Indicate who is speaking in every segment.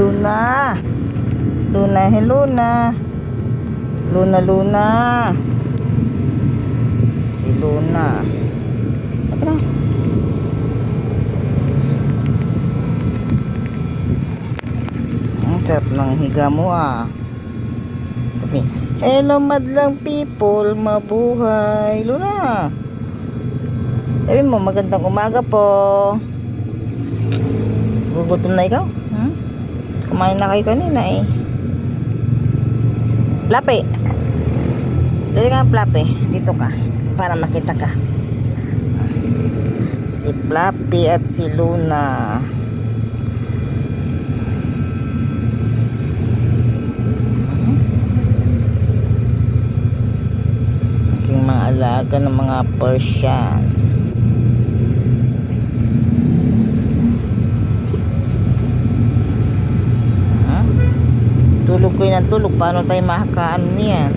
Speaker 1: Luna. Luna, hello na. Luna, Luna. Si Luna. Ito na. Ang sarap ng higa mo ah. Tabi. Hello madlang people, mabuhay. Luna. Sabi mo, magandang umaga po. Gugutom na ikaw? Kumain na kayo kanina eh. Flappy. Dito ka, Flappy. Dito ka. Para makita ka. Si Flappy at si Luna. Aking mga alaga ng mga Persian. Tulog kayo ng tulog. Paano tayo makakaan niyan?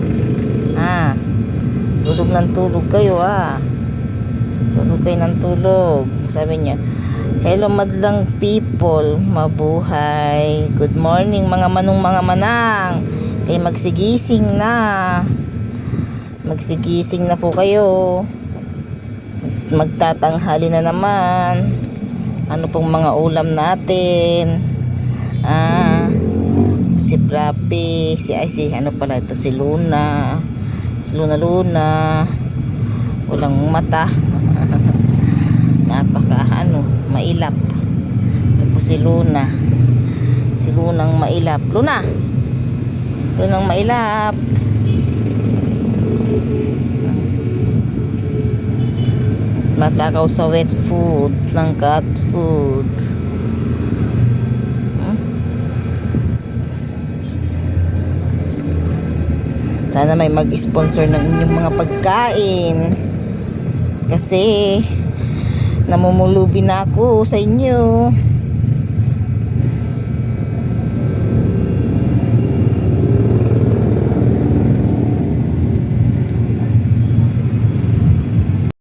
Speaker 1: Tulog ng tulog kayo Tulog kayo ng tulog. Sabi niya, hello madlang people, mabuhay. Good morning mga manong mga manang. Kayo magsigising na. Magsigising na po kayo. Magtatanghali na naman. Ano pong mga ulam natin? Si Flappy, si ano pala ito, si Luna. Si Luna. Walang mata. Napaka mailap. Tapos si Luna. Si Lunang mailap. Lunang mailap. Matakaw sa wet food ng cat food. Sana may mag-sponsor ng inyong mga pagkain. Kasi namumulubi na ako sa inyo.